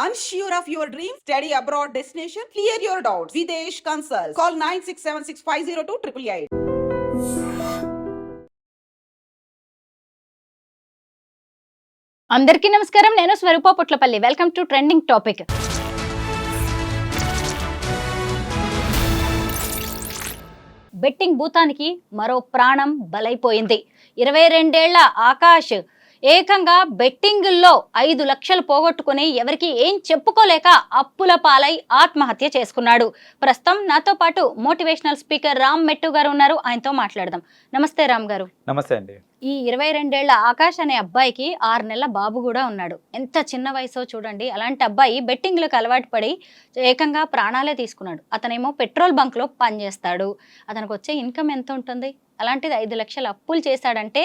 Unsure of your dream? Study abroad destination? Clear your doubts. Videsh Consult. Call 9676502888. అందరికీ నమస్కారం. నేను Swaroopa Puttapalli. Welcome to trending topic. Betting భూతానికి మరో ప్రాణం బలైపోయింది. 22 ఏళ్ల ఆకాష్ ఏకంగా బెట్టింగుల్లో 5 లక్షలు పోగొట్టుకుని ఎవరికి ఏం చెప్పుకోలేక అప్పుల పాలై ఆత్మహత్య చేసుకున్నాడు. ప్రస్తుతం నాతో పాటు మోటివేషనల్ స్పీకర్ రామ్ మెట్టు గారు ఉన్నారు. ఆయనతో మాట్లాడదాం. నమస్తే రామ్ గారు. నమస్తే అండి. ఈ 22 ఏళ్ల ఆకాష్ అనే అబ్బాయికి 6 నెలల బాబు కూడా ఉన్నాడు. ఎంత చిన్న వయసో చూడండి. అలాంటి అబ్బాయి బెట్టింగ్లకు అలవాటు పడి ఏకంగా ప్రాణాలే తీసుకున్నాడు. అతనేమో పెట్రోల్ బంక్లో పనిచేస్తాడు. అతనికి వచ్చే ఇన్కమ్ ఎంత ఉంటుంది? అలాంటిది 5 లక్షలు అప్పులు చేశాడంటే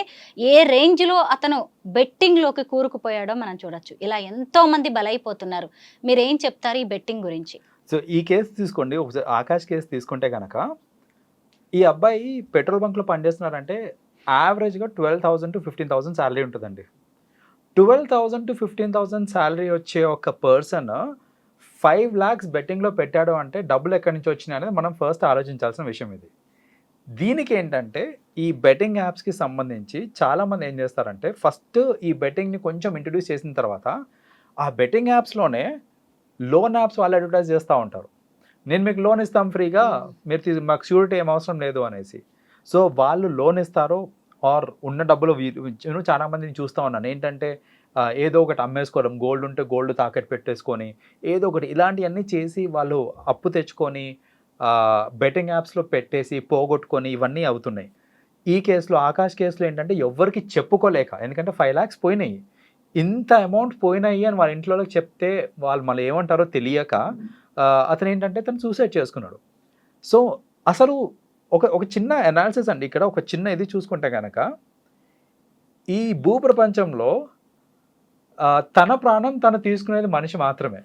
ఏ రేంజ్లో అతను బెట్టింగ్లోకి కూరుకుపోయాడో మనం చూడొచ్చు. ఇలా ఎంతో మంది బలైపోతున్నారు. మీరేం చెప్తారు ఈ బెట్టింగ్ గురించి? సో ఈ కేసు తీసుకోండి, ఒకసారి ఆకాష్ కేసు తీసుకుంటే కనుక ఈ అబ్బాయి పెట్రోల్ బంక్లో పనిచేస్తున్నారంటే యావరేజ్గా 12,000 to 15,000 శాలరీ ఉంటుందండి. 12,000 to 15,000 శాలరీ వచ్చే ఒక పర్సన్ 5 lakhs బెట్టింగ్లో పెట్టాడు అంటే డబ్బులు ఎక్కడి నుంచి వచ్చినాయి అనేది మనం ఫస్ట్ ఆలోచించాల్సిన విషయం ఇది. దీనికి ఏంటంటే ఈ బెట్టింగ్ యాప్స్కి సంబంధించి చాలామంది ఏం చేస్తారంటే ఫస్ట్ ఈ బెట్టింగ్ని కొంచెం ఇంట్రడ్యూస్ చేసిన తర్వాత ఆ బెట్టింగ్ యాప్స్లోనే లోన్ యాప్స్ వాళ్ళు అడ్వర్టైజ్ చేస్తూ ఉంటారు. నేను మీకు లోన్ ఇస్తాం ఫ్రీగా, మీరు మాకు షూరిటీ ఏం అవసరం లేదు అనేసి. సో వాళ్ళు లోన్ ఇస్తారు ఆర్ ఉన్న డబ్బులు నేను చాలా మందిని చూస్తూ ఉన్నాను. ఏంటంటే ఏదో ఒకటి అమ్మేసుకోవడం, గోల్డ్ ఉంటే గోల్డ్ తాకట్టు పెట్టేసుకొని ఏదో ఒకటి ఇలాంటివన్నీ చేసి వాళ్ళు అప్పు తెచ్చుకొని బెట్టింగ్ యాప్స్లో పెట్టేసి పోగొట్టుకొని ఇవన్నీ అవుతున్నాయి. ఈ కేసులో ఆకాష్ కేసులో ఏంటంటే ఎవరికి చెప్పుకోలేక, ఎందుకంటే 5 lakhs పోయినాయి, ఇంత అమౌంట్ పోయినాయి అని వాళ్ళ ఇంట్లో చెప్తే వాళ్ళు మళ్ళీ ఏమంటారో తెలియక అతను ఏంటంటే తను సూసైడ్ చేసుకున్నాడు. సో అసలు ఒక చిన్న అనాలిసిస్ అండి, ఇక్కడ ఒక చిన్న ఇది చూసుకుంటే కనుక ఈ భూప్రపంచంలో తన ప్రాణం తను తీసుకునేది మనిషి మాత్రమే.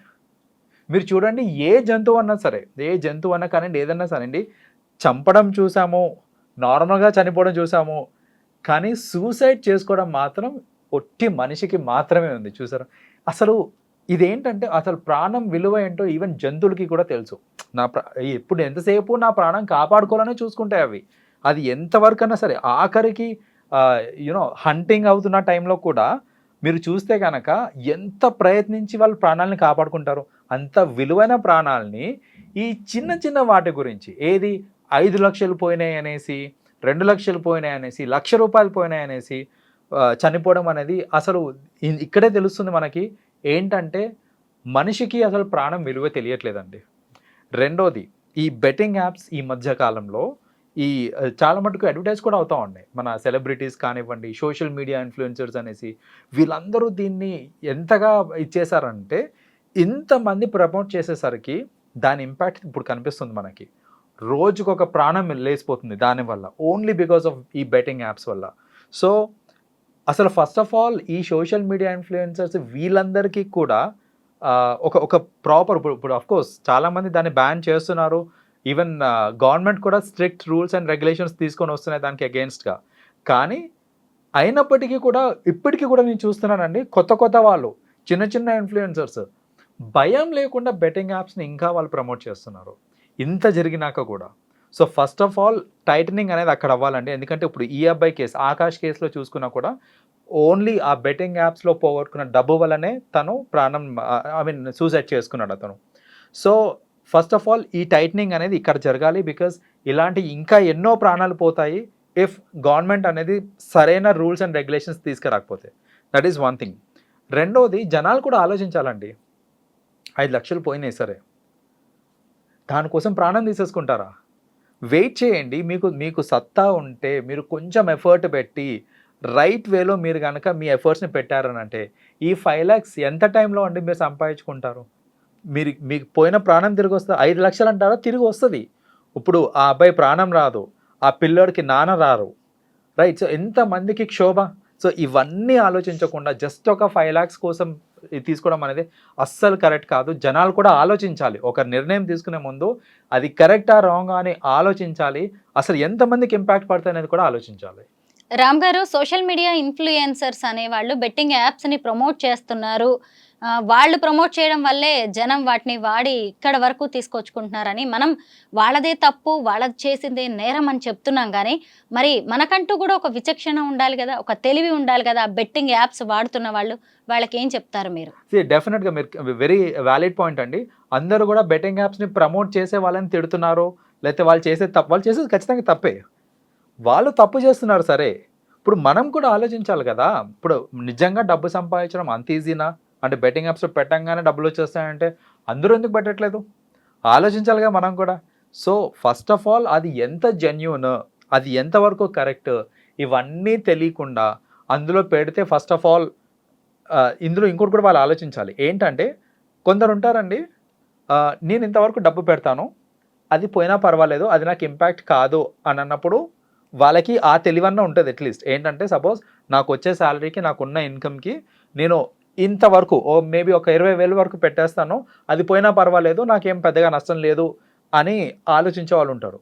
మీరు చూడండి, ఏ జంతువు అన్నా సరే, ఏ జంతువు అన్నా కానివ్వండి, ఏదన్నా సరేండి, చంపడం చూసాము, నార్మల్గా చనిపోవడం చూసాము, కానీ సూసైడ్ చేసుకోవడం మాత్రం ఒట్టి మనిషికి మాత్రమే ఉంది. చూసారా? అసలు ఇదేంటంటే అసలు ప్రాణం విలువ ఏంటో ఈవెన్ జంతువులకి కూడా తెలుసు. ఎప్పుడు ఎంతసేపు నా ప్రాణం కాపాడుకోవాలని చూసుకుంటాయి అవి. అది ఎంతవరకు అన్నా సరే, ఆఖరికి హంటింగ్ అవుతున్న టైంలో కూడా మీరు చూస్తే కనుక ఎంత ప్రయత్నించి వాళ్ళు ప్రాణాలని కాపాడుకుంటారు. అంత విలువైన ప్రాణాలని ఈ చిన్న చిన్న వాటి గురించి, ఏది 5 లక్షలు పోయినాయి అనేసి, 2 లక్షలు పోయినాయి అనేసి, 1,00,000 రూపాయలు పోయినాయి అనేసి చనిపోవడం అనేది అసలు ఇక్కడే తెలుస్తుంది మనకి ఏంటంటే మనిషికి అసలు ప్రాణం విలువ తెలియట్లేదండి. రెండోది, ఈ బెట్టింగ్ యాప్స్ ఈ మధ్య కాలంలో ఈ చాలా మటుకు అడ్వర్టైజ్ కూడా అవుతూ ఉన్నాయి. మన సెలబ్రిటీస్ కానివ్వండి, సోషల్ మీడియా ఇన్ఫ్లుయెన్సర్స్ అనేసి వీళ్ళందరూ దీన్ని ఎంతగా ఇచ్చేసారంటే ఇంతమంది ప్రమోట్ చేసేసరికి దాని ఇంపాక్ట్ ఇప్పుడు కనిపిస్తుంది మనకి. రోజుకొక ప్రాణం లేసిపోతుంది దానివల్ల, ఓన్లీ బికాస్ ఆఫ్ ఈ బెట్టింగ్ యాప్స్ వల్ల. సో అసలు ఫస్ట్ ఆఫ్ ఆల్ ఈ సోషల్ మీడియా ఇన్ఫ్లుయెన్సర్స్ వీళ్ళందరికీ కూడా ఒక ప్రాపర్, ఇప్పుడు అఫ్కోర్స్ చాలామంది దాన్ని బ్యాన్ చేస్తున్నారు. ఈవెన్ గవర్నమెంట్ కూడా స్ట్రిక్ట్ రూల్స్ అండ్ రెగ్యులేషన్స్ తీసుకొని వస్తున్నాయి దానికి అగెయిన్స్ట్గా. కానీ అయినప్పటికీ కూడా ఇప్పటికీ కూడా నేను చూస్తున్నానండి, కొత్త వాళ్ళు చిన్న చిన్న ఇన్ఫ్లుయెన్సర్స్ భయం లేకుండా బెట్టింగ్ యాప్స్ని ఇంకా వాళ్ళు ప్రమోట్ చేస్తున్నారు ఇంత జరిగినాక కూడా. So first of all titling అనేది అక్కడ అవ్వాలండి. ఎందుకంటే ఇప్పుడు ఈ అబ్బాయి కేసు, ఆకాష్ కేసులో చూసుకున్నా కూడా ఓన్లీ ఆ బెట్టింగ్ యాప్స్లో పోగొట్టుకున్న డబ్బు వల్లనే తను సూసైడ్ చేసుకున్నాడు అతను. సో ఫస్ట్ ఆఫ్ ఆల్ ఈ టైటనింగ్ అనేది ఇక్కడ జరగాలి. బికాజ్ ఇలాంటి ఇంకా ఎన్నో ప్రాణాలు పోతాయి ఇఫ్ గవర్నమెంట్ అనేది సరైన రూల్స్ అండ్ రెగ్యులేషన్స్ తీసుకురాకపోతే. That is one thing. రెండోది, జనాలు కూడా ఆలోచించాలండి. 5 లక్షలు పోయినాయి సరే, దానికోసం ప్రాణం తీసేసుకుంటారా? వెయిట్ చేయండి. మీకు సత్తా ఉంటే మీరు కొంచెం ఎఫర్ట్ పెట్టి రైట్ వేలో మీరు కనుక మీ ఎఫర్ట్స్ని పెట్టారనంటే ఈ 5 lakhs ఎంత టైంలో అండి మీరు సంపాదించుకుంటారు? మీకు పోయిన ప్రాణం తిరిగి వస్తుంది. 5 లక్షలు అంటారా? తిరిగి వస్తుంది. ఇప్పుడు ఆ అబ్బాయి ప్రాణం రాదు, ఆ పిల్లోడికి నాన్న రారు, రైట్? సో ఎంతమందికి క్షోభ. సో ఇవన్నీ ఆలోచించకుండా జస్ట్ ఒక 5 lakhs కోసం తీసుకోవడం అనేది అస్సలు కరెక్ట్ కాదు. జనాలు కూడా ఆలోచించాలి. ఒక నిర్ణయం తీసుకునే ముందు అది కరెక్టా రాంగా అని ఆలోచించాలి. అసలు ఎంతమందికి ఇంపాక్ట్ పడుతుంది అనేది కూడా ఆలోచించాలి. రామ్ గారు, సోషల్ మీడియా ఇన్ఫ్లుయెన్సర్స్ అనేవాళ్ళు బెట్టింగ్ యాప్స్ని ప్రమోట్ చేస్తున్నారు. వాళ్ళు ప్రమోట్ చేయడం వల్లే జనం వాటిని వాడి ఇక్కడ వరకు తీసుకొచ్చుకుంటున్నారని మనం వాళ్ళదే తప్పు, వాళ్ళది చేసిందే నేరం అని చెప్తున్నాం. కానీ మరి మనకంటూ కూడా ఒక విచక్షణ ఉండాలి కదా, ఒక తెలివి ఉండాలి కదా. బెట్టింగ్ యాప్స్ వాడుతున్న వాళ్ళకి ఏం చెప్తారు మీరు? డెఫినెట్గా మీరు వెరీ వ్యాలిడ్ పాయింట్ అండి. అందరూ కూడా బెట్టింగ్ యాప్స్ని ప్రమోట్ చేసే వాళ్ళని తిడుతున్నారు, లేకపోతే వాళ్ళు చేసేది ఖచ్చితంగా తప్పే. వాళ్ళు తప్పు చేస్తున్నారు సరే, ఇప్పుడు మనం కూడా ఆలోచించాలి కదా. ఇప్పుడు నిజంగా డబ్బు సంపాదించడం అంత ఈజీనా? అంటే బెట్టింగ్ యాప్స్లో పెట్టంగానే డబ్బులు వచ్చేస్తాయంటే అందరూ ఎందుకు పెట్టట్లేదు? ఆలోచించాలిగా మనం కూడా. సో ఫస్ట్ ఆఫ్ ఆల్ అది ఎంత జెన్యూన్, అది ఎంతవరకు కరెక్ట్, ఇవన్నీ తెలియకుండా అందులో పెడితే ఫస్ట్ ఆఫ్ ఆల్ ఇందులో ఇంకోటి కూడా వాళ్ళు ఆలోచించాలి. ఏంటంటే కొందరు ఉంటారండి, నేను ఇంతవరకు డబ్బు పెడతాను, అది పోయినా పర్వాలేదు, అది నాకు ఇంపాక్ట్ కాదు అని అన్నప్పుడు వాళ్ళకి ఆ తెలివన్న ఉంటుంది. అట్లీస్ట్ ఏంటంటే సపోజ్ నాకు వచ్చే శాలరీకి, నాకున్న ఇన్కమ్కి నేను ఇంతవరకు మేబీ ఒక 20,000 వరకు పెట్టేస్తాను, అది పోయినా పర్వాలేదు, నాకేం పెద్దగా నష్టం లేదు అని ఆలోచించే వాళ్ళు ఉంటారు.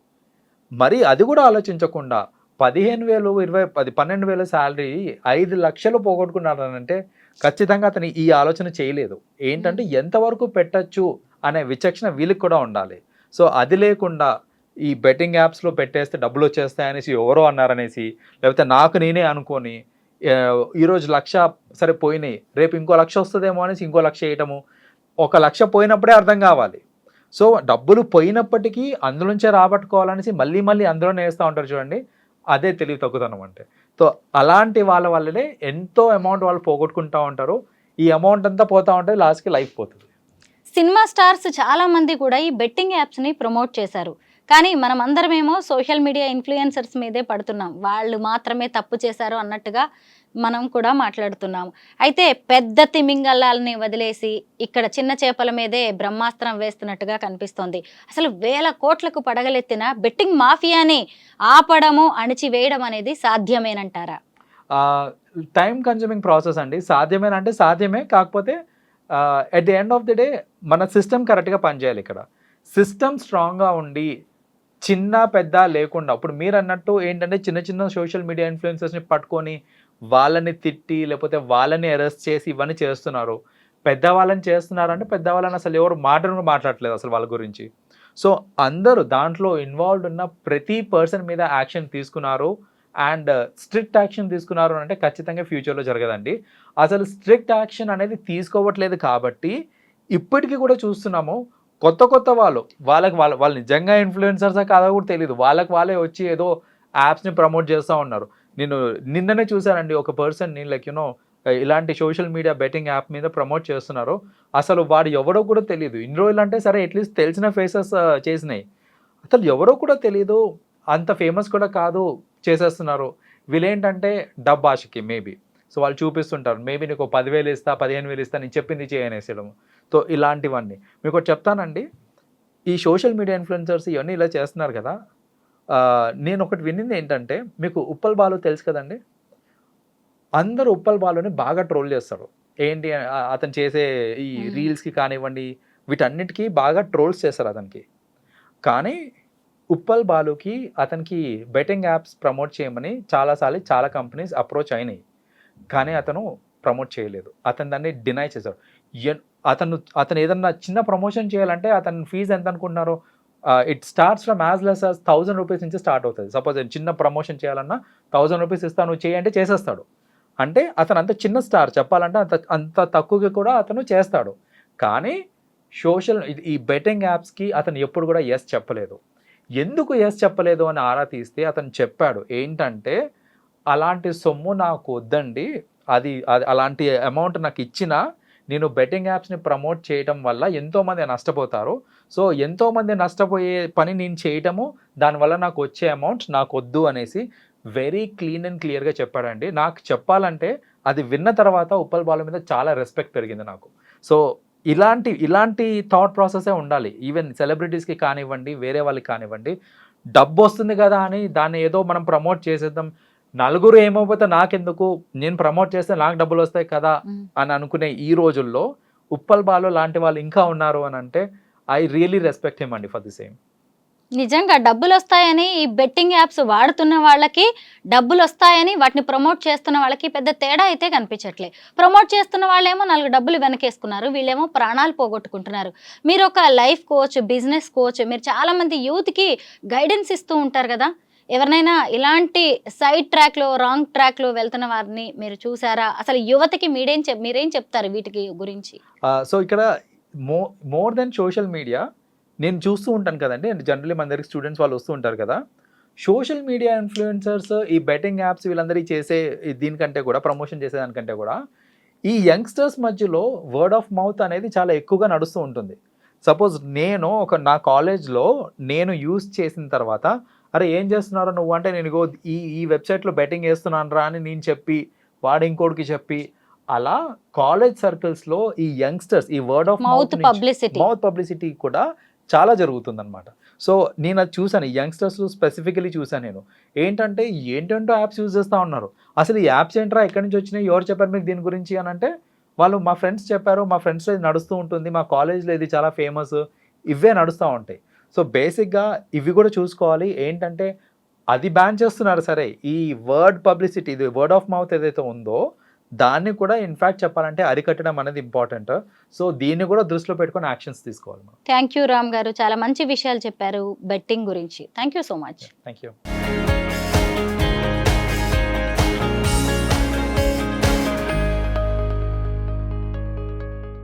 మరి అది కూడా ఆలోచించకుండా 15,000, 20, 10, 12,000 శాలరీ 5 లక్షలు పోగొట్టుకున్నారనంటే ఖచ్చితంగా అతను ఈ ఆలోచన చేయలేదు. ఏంటంటే ఎంతవరకు పెట్టచ్చు అనే విచక్షణ వీళ్ళకి కూడా ఉండాలి. సో అది లేకుండా ఈ బెట్టింగ్ యాప్స్లో పెట్టేస్తే డబ్బులు వచ్చేస్తాయనేసి ఎవరో అన్నారనేసి, లేకపోతే నాకు నేనే అనుకొని ఈరోజు 1,00,000 సరే పోయినాయి, రేపు ఇంకో 1,00,000 వస్తుందేమో అనేసి ఇంకో 1,00,000 వేయటము. 1,00,000 పోయినప్పుడే అర్థం కావాలి. సో డబ్బులు పోయినప్పటికీ అందులోంచే రాబట్టుకోవాలనేసి మళ్ళీ మళ్ళీ అందులోనే వేస్తూ ఉంటారు చూడండి, అదే తెలివి తగ్గుతనం అంటే. సో అలాంటి వాళ్ళ వల్లనే ఎంతో అమౌంట్ వాళ్ళు పోగొట్టుకుంటూ ఉంటారు. ఈ అమౌంట్ అంతా పోతూ ఉంటుంది, లాస్ట్కి లైఫ్ పోతుంది. సినిమా స్టార్స్ చాలా మంది కూడా ఈ బెట్టింగ్ యాప్స్ని ప్రమోట్ చేశారు. కానీ మనం అందరమేమో సోషల్ మీడియా ఇన్ఫ్లుయెన్సర్స్ మీదే పడుతున్నాం, వాళ్ళు మాత్రమే తప్పు చేశారు అన్నట్టుగా మనం కూడా మాట్లాడుతున్నాము. అయితే పెద్ద తిమింగలాల్ని వదిలేసి ఇక్కడ చిన్న చేపల మీదే బ్రహ్మాస్త్రం వేస్తున్నట్టుగా కనిపిస్తోంది. అసలు వేల కోట్లకు పడగలెత్తిన బెట్టింగ్ మాఫియాని ఆపడము, అణిచివేయడం అనేది సాధ్యమేనంటారా? టైం కన్జ్యూమింగ్ ప్రాసెస్ అండి. సాధ్యమేనంటే సాధ్యమే, కాకపోతే at the end of the day మన సిస్టమ్ కరెక్ట్గా పనిచేయాలి. ఇక్కడ సిస్టమ్ స్ట్రాంగ్గా ఉండి చిన్న పెద్ద లేకుండా, ఇప్పుడు మీరు అన్నట్టు ఏంటంటే చిన్న చిన్న సోషల్ మీడియా ఇన్ఫ్లుయెన్సర్స్ని పట్టుకొని వాళ్ళని తిట్టి లేకపోతే వాళ్ళని అరెస్ట్ చేసి ఇవన్నీ చేస్తున్నారు. పెద్దవాళ్ళని చేస్తున్నారు అంటే పెద్దవాళ్ళని అసలు ఎవరు మాట్లాడట్లేదు అసలు వాళ్ళ గురించి. సో అందరూ దాంట్లో ఇన్వాల్వ్డ్ ఉన్న ప్రతి పర్సన్ మీద యాక్షన్ తీసుకున్నారు, అండ్ స్ట్రిక్ట్ యాక్షన్ తీసుకున్నారు అంటే ఖచ్చితంగా ఫ్యూచర్లో జరగదండి. అసలు స్ట్రిక్ట్ యాక్షన్ అనేది తీసుకోవట్లేదు కాబట్టి ఇప్పటికీ కూడా చూస్తున్నాము కొత్త వాళ్ళు నిజంగా ఇన్ఫ్లుయెన్సర్సా కాదా కూడా తెలియదు, వాళ్ళే వచ్చి ఏదో యాప్స్ని ప్రమోట్ చేస్తూ ఉన్నారు. నేను నిన్ననే చూశానండి ఒక పర్సన్ని, లైక్ ఇలాంటి సోషల్ మీడియా బెట్టింగ్ యాప్ మీద ప్రమోట్ చేస్తున్నారు. అసలు వాడు ఎవడో కూడా తెలియదు. ఇన్ని రోజులు అంటే సరే అట్లీస్ట్ తెలిసిన ఫేసెస్ చేసినాయి, అసలు ఎవరో కూడా తెలియదు, అంత ఫేమస్ కూడా కాదు, చేసేస్తున్నారు. వీళ్ళేంటంటే డబ్బాషకి మేబీ, సో వాళ్ళు చూపిస్తుంటారు మేబీ నీకు 10,000 ఇస్తా, 15,000 ఇస్తా, నేను చెప్పింది చేయనేసడం. సో ఇలాంటివన్నీ మీకు ఒకటి చెప్తానండి, ఈ సోషల్ మీడియా ఇన్ఫ్లుయెన్సర్స్ ఇవన్నీ ఇలా చేస్తున్నారు కదా. నేను ఒకటి వినింది ఏంటంటే, మీకు ఉప్పల్ బాలు తెలుసు కదండి, అందరూ ఉప్పల్ బాలుని బాగా ట్రోల్ చేస్తారు. ఏంటి అతను చేసే ఈ రీల్స్కి కానివ్వండి వీటన్నిటికీ బాగా ట్రోల్స్ చేస్తారు అతనికి. కానీ ఉప్పల్ బాలుకి అతనికి బెట్టింగ్ యాప్స్ ప్రమోట్ చేయమని చాలాసార్లు చాలా కంపెనీస్ అప్రోచ్ అయినాయి, కానీ అతను ప్రమోట్ చేయలేదు. అతను దాన్ని డినై చేశాడు. అతను ఏదన్నా చిన్న ప్రమోషన్ చేయాలంటే అతని ఫీజు ఎంత అనుకుంటున్నారు? It starts from as less as 1,000 rupees నుంచి స్టార్ట్ అవుతుంది. సపోజ్ చిన్న ప్రమోషన్ చేయాలన్నా 1,000 రూపీస్ ఇస్తాను చేయంటే చేసేస్తాడు. అంటే అతను అంత చిన్న స్టార్, చెప్పాలంటే అంత తక్కువగా కూడా అతను చేస్తాడు. కానీ ఈ బెట్టింగ్ యాప్స్కి అతను ఎప్పుడు కూడా ఎస్ చెప్పలేదు. ఎందుకు ఎస్ చెప్పలేదు అని ఆరా తీస్తే అతను చెప్పాడు ఏంటంటే, అలాంటి సొమ్ము నాకు వద్దండి, అది అలాంటి అమౌంట్ నాకు ఇచ్చినా నేను బెట్టింగ్ యాప్స్ని ప్రమోట్ చేయడం వల్ల ఎంతోమంది నష్టపోతారు. సో ఎంతోమంది నష్టపోయే పని నేను చేయటము, దానివల్ల నాకు వచ్చే అమౌంట్ నాకు వద్దు అనేసి వెరీ క్లీన్ అండ్ క్లియర్గా చెప్పాడండి. నాకు చెప్పాలంటే అది విన్న తర్వాత ఉప్పల్ బాలు మీద చాలా రెస్పెక్ట్ పెరిగింది నాకు. సో ఇలాంటి థాట్ ప్రాసెసే ఉండాలి. ఈవెన్ సెలబ్రిటీస్కి కానివ్వండి, వేరే వాళ్ళకి కానివ్వండి, డబ్బు వస్తుంది కదా అని దాన్ని ఏదో మనం ప్రమోట్ చేసేద్దాం, నలుగురు ఏమైపోతే నాకెందుకు, నేను ప్రమోట్ చేస్తే నాకు డబ్బులు వస్తాయి కదా అని అనుకునే ఈ రోజుల్లో ఉప్పల్ బాలు లాంటి వాళ్ళు ఇంకా ఉన్నారు అని అంటే ఐ రియలీ రెస్పెక్ట్ హిమ్ అండి ఫర్ ది సేమ్. నిజంగా డబ్బులు వస్తాయని ఈ బెట్టింగ్ యాప్స్ వాడుతున్న వాళ్ళకి, డబ్బులు వస్తాయని వాటిని ప్రమోట్ చేస్తున్న వాళ్ళకి పెద్ద తేడా అయితే కనిపించట్లే. ప్రమోట్ చేస్తున్న వాళ్ళేమో 4 డబ్బులు వెనకేసుకున్నారు, వీళ్ళేమో ప్రాణాలు పోగొట్టుకుంటున్నారు. మీరు ఒక లైఫ్ కోచ్, బిజినెస్ కోచ్, మీరు చాలా మంది యూత్కి గైడెన్స్ ఇస్తూ ఉంటారు కదా. ఎవరినైనా ఇలాంటి సైడ్ ట్రాక్లో, రాంగ్ ట్రాక్లో వెళ్తున్న వారిని మీరు చూసారా? అసలు యువతకి మీరేం చెప్తారు వీటికి గురించి? సో ఇక్కడ మోర్ దెన్ సోషల్ మీడియా నేను చూస్తూ ఉంటాను కదండి, అంటే జనరల్లీ మన దగ్గరికి స్టూడెంట్స్ వాళ్ళు వస్తూ ఉంటారు కదా. సోషల్ మీడియా ఇన్ఫ్లుయెన్సర్స్ ఈ బెట్టింగ్ యాప్స్ వీళ్ళందరికీ చేసే దీనికంటే కూడా, ప్రమోషన్ చేసేదానికంటే కూడా ఈ యంగ్స్టర్స్ మధ్యలో వర్డ్ ఆఫ్ మౌత్ అనేది చాలా ఎక్కువగా నడుస్తూ ఉంటుంది. సపోజ్ నేను నా కాలేజ్లో నేను యూస్ చేసిన తర్వాత, అరే ఏం చేస్తున్నారో నువ్వు అంటే, నేను ఇగో ఈ వెబ్సైట్లో బెట్టింగ్ వేస్తున్నాను రా అని నేను చెప్పి, వాడు ఇంకోటికి చెప్పి, అలా కాలేజ్ సర్కిల్స్లో ఈ యంగ్స్టర్స్ ఈ వర్డ్ ఆఫ్ మౌత్ పబ్లిసిటీ కూడా చాలా జరుగుతుందన్నమాట. సో నేను అది చూసాను, ఈ యంగ్స్టర్స్ స్పెసిఫికలీ చూసాను నేను. ఏంటంటే ఏంటంటో యాప్స్ యూజ్ చేస్తూ ఉన్నారు. అసలు ఈ యాప్స్ ఏంట్రా, ఎక్కడి నుంచి వచ్చినాయి, ఎవరు చెప్పారు మీకు దీని గురించి అని అంటే, వాళ్ళు మా ఫ్రెండ్స్ చెప్పారు, మా ఫ్రెండ్స్లో ఇది నడుస్తూ ఉంటుంది, మా కాలేజ్లో ఇది చాలా ఫేమస్, ఇవే నడుస్తూ ఉంటాయి. సో బేసిక్గా ఇవి కూడా చూసుకోవాలి. ఏంటంటే అది బ్యాన్ చేస్తున్నారు సరే, ఈ వర్డ్ పబ్లిసిటీ, ఇది వర్డ్ ఆఫ్ మౌత్ ఏదైతే ఉందో దాన్ని కూడా ఇన్ఫ్యాక్ట్ చెప్పాలంటే అరికట్టడం అనేది ఇంపార్టెంట్. సో దీన్ని కూడా దృష్టిలో పెట్టుకొని యాక్షన్స్ తీసుకోవాలి మనం. థ్యాంక్ యూ రామ్ గారు, చాలా మంచి విషయాలు చెప్పారు బెట్టింగ్ గురించి. Thank you so much. Thank you.